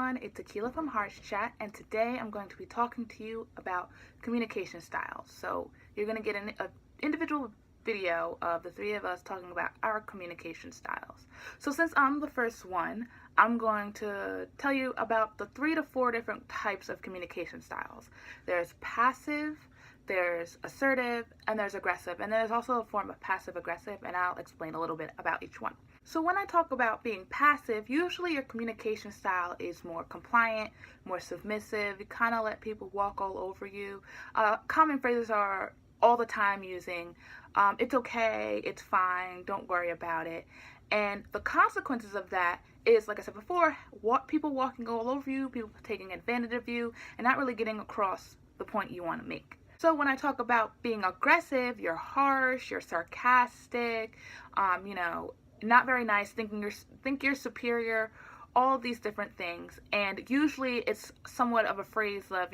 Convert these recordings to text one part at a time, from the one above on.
everyone, it's Akilah from HeartsChat, and today I'm going to be talking to you about communication styles. So you're going to get an individual video of the three of us talking about our communication styles. So since I'm the first one, I'm going to tell you about the 3 to 4 different types of communication styles. There's passive, there's assertive, and there's aggressive. And there's also a form of passive aggressive, and I'll explain a little bit about each one. So when I talk about being passive, usually your communication style is more compliant, more submissive. You kind of let people walk all over you. Common phrases are all the time using, it's okay, it's fine, don't worry about it. And the consequences of that is, like I said before, people walking all over you, people taking advantage of you, and not really getting across the point you want to make. So when I talk about being aggressive, you're harsh, you're sarcastic, not very nice, think you're superior, all of these different things. And usually it's somewhat of a phrase of,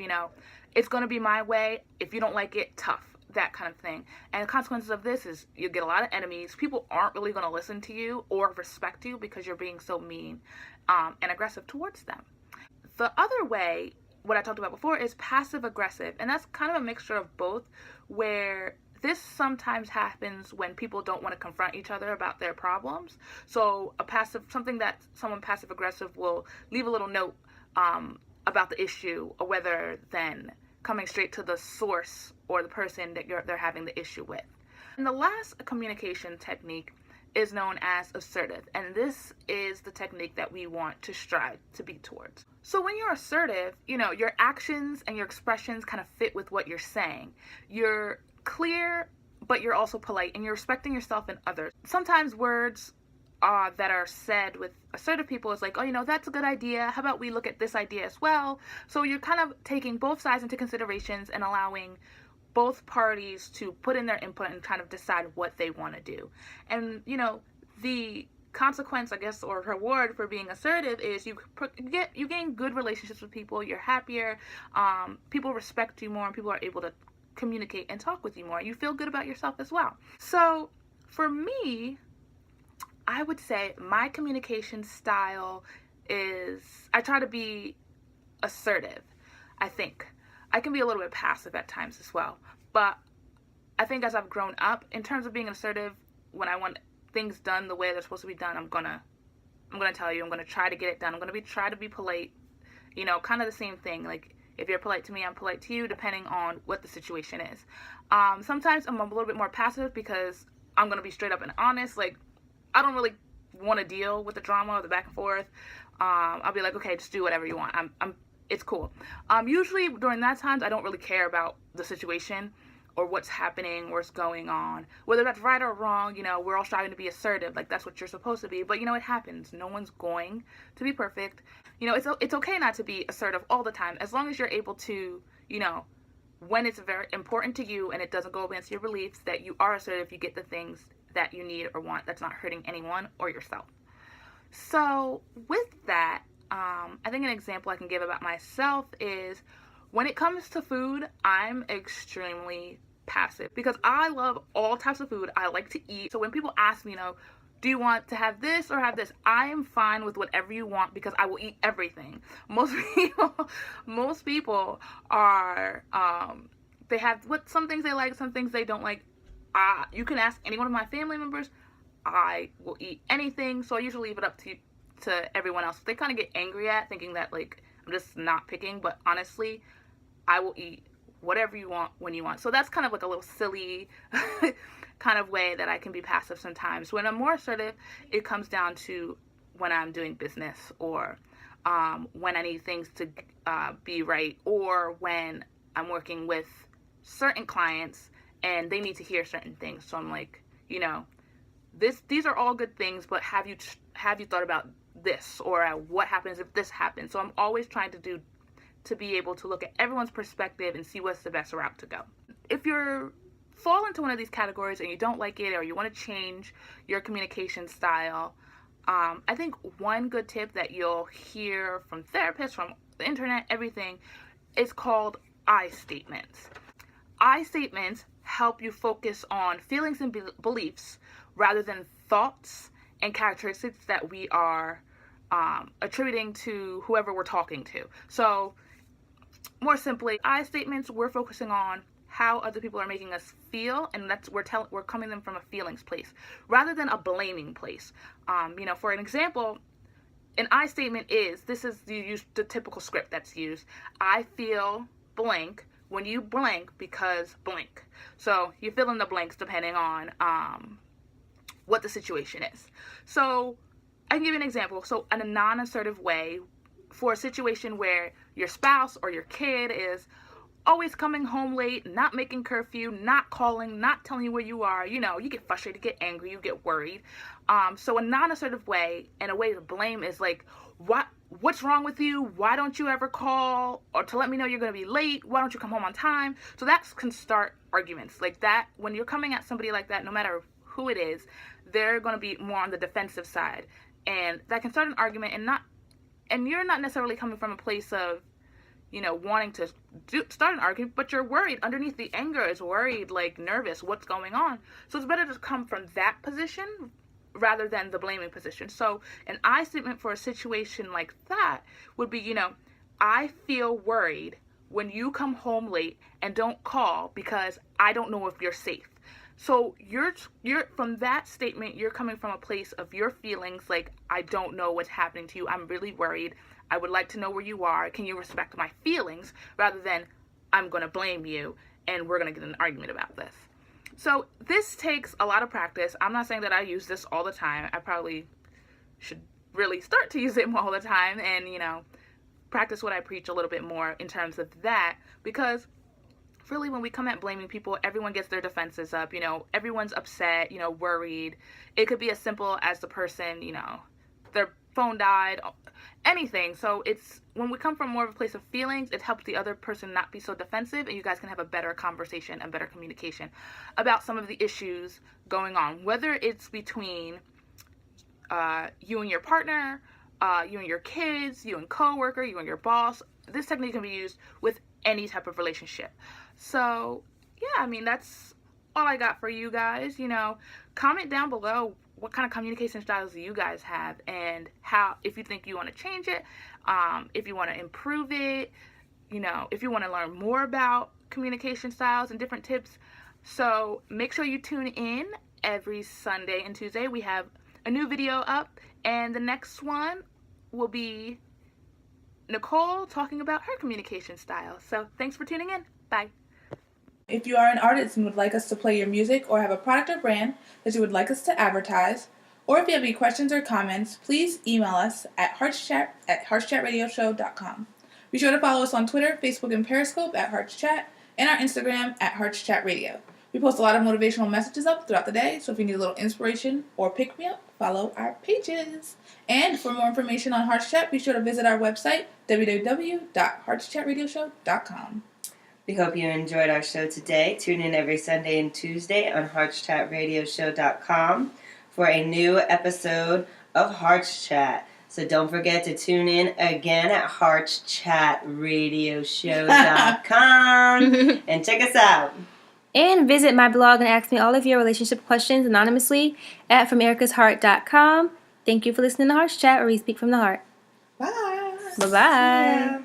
it's going to be my way. If you don't like it, tough, that kind of thing. And the consequences of this is you get a lot of enemies. People aren't really going to listen to you or respect you because you're being so mean and aggressive towards them. The other way, what I talked about before, is passive aggressive, and that's kind of a mixture of both, where this sometimes happens when people don't want to confront each other about their problems. So something that someone passive aggressive will leave a little note about the issue, or whether than coming straight to the source or the person that they're having the issue with. And the last communication technique is known as assertive, and this is the technique that we want to strive to be towards. So when you're assertive, your actions and your expressions kind of fit with what you're saying. You're clear, but you're also polite, and you're respecting yourself and others. Sometimes words that are said with assertive people is like, oh, that's a good idea. How about we look at this idea as well? So you're kind of taking both sides into considerations and allowing both parties to put in their input and kind of decide what they want to do. And, the consequence, I guess, or reward for being assertive is you gain good relationships with people. You're happier. People respect you more, and people are able to communicate and talk with you more. You feel good about yourself as well. So for me, I would say my communication style is, I try to be assertive. I think I can be a little bit passive at times as well, but I think as I've grown up, in terms of being assertive, when I want things done the way they're supposed to be done, I'm gonna tell you, I'm gonna try to get it done. I'm gonna try to be polite, kind of the same thing. Like, if you're polite to me, I'm polite to you, depending on what the situation is. Sometimes I'm a little bit more passive because I'm gonna be straight up and honest. Like, I don't really want to deal with the drama or the back and forth. I'll be like, okay, just do whatever you want. It's cool. Usually during that times, I don't really care about the situation or what's happening, what's going on, whether that's right or wrong. We're all striving to be assertive, like that's what you're supposed to be. But it happens. No one's going to be perfect. It's okay not to be assertive all the time, as long as you're able to, when it's very important to you and it doesn't go against your beliefs, that you are assertive, you get the things that you need or want that's not hurting anyone or yourself. So with that, I think an example I can give about myself is when it comes to food, I'm extremely passive because I love all types of food. I like to eat. So when people ask me, do you want to have this or have this? I am fine with whatever you want because I will eat everything. Most people are, they have some things they like, some things they don't like. You can ask any one of my family members. I will eat anything. So I usually leave it up to everyone else. They kind of get angry at thinking that I'm just not picking, but honestly, I will eat whatever you want when you want. So that's kind of like a little silly kind of way that I can be passive sometimes. When I'm more assertive, it comes down to when I'm doing business, or when I need things to be right, or when I'm working with certain clients and they need to hear certain things. So I'm like, these are all good things, but have you thought about this, or what happens if this happens? So I'm always trying to be able to look at everyone's perspective and see what's the best route to go. If you fall into one of these categories and you don't like it, or you want to change your communication style, I think one good tip that you'll hear from therapists, from the internet, everything, is called I statements. I statements help you focus on feelings and beliefs rather than thoughts and characteristics that we are attributing to whoever we're talking to. So more simply, I statements, we're focusing on how other people are making us feel, and we're coming them from a feelings place rather than a blaming place. For an example, an I statement is, the typical script that's used. I feel blank when you blank because blank. So you fill in the blanks depending on what the situation is. So I can give you an example. So in a non-assertive way, for a situation where your spouse or your kid is always coming home late, not making curfew, not calling, not telling you where you are, you get frustrated, you get angry, you get worried. So a non-assertive way and a way to blame is like, what's wrong with you? Why don't you ever call or to let me know you're going to be late? Why don't you come home on time? So that can start arguments like that. When you're coming at somebody like that, no matter who it is, they're going to be more on the defensive side. And that can start an argument, and you're not necessarily coming from a place of, wanting to start an argument, but you're worried. Underneath the anger is worried, like nervous, what's going on. So it's better to come from that position rather than the blaming position. So an I statement for a situation like that would be, I feel worried when you come home late and don't call because I don't know if you're safe. So you're from that statement, you're coming from a place of your feelings, like, I don't know what's happening to you. I'm really worried. I would like to know where you are. Can you respect my feelings? Rather than, I'm going to blame you and we're going to get in an argument about this. So this takes a lot of practice. I'm not saying that I use this all the time. I probably should really start to use it more all the time and, practice what I preach a little bit more in terms of that, because really, when we come at blaming people, everyone gets their defenses up, everyone's upset, worried. It could be as simple as the person, their phone died, anything. So it's, when we come from more of a place of feelings, it helps the other person not be so defensive, and you guys can have a better conversation and better communication about some of the issues going on, whether it's between you and your partner, you and your kids, you and coworker, you and your boss. This technique can be used with any type of relationship. So yeah, that's all I got for you guys. Comment down below what kind of communication styles do you guys have, and how, if you think you want to change it, if you want to improve it, if you want to learn more about communication styles and different tips. So make sure you tune in every Sunday and Tuesday. We have a new video up, and the next one will be Nicole talking about her communication style. So thanks for tuning in. Bye. If you are an artist and would like us to play your music, or have a product or brand that you would like us to advertise, or if you have any questions or comments, please email us at HeartsChat@HeartsChatRadioshow.com. Be sure to follow us on Twitter, Facebook, and Periscope at HeartsChat, and our Instagram at HeartsChatRadio. We post a lot of motivational messages up throughout the day, so if you need a little inspiration or pick-me-up, follow our pages. And for more information on HeartsChat, be sure to visit our website, www.HeartsChatRadioshow.com. We hope you enjoyed our show today. Tune in every Sunday and Tuesday on HeartsChatRadioshow.com for a new episode of HeartsChat. So don't forget to tune in again at HeartsChatRadioshow.com and check us out. And visit my blog and ask me all of your relationship questions anonymously at FromEricasHeart.com. Thank you for listening to HeartsChat, where we speak from the heart. Bye. Bye-bye.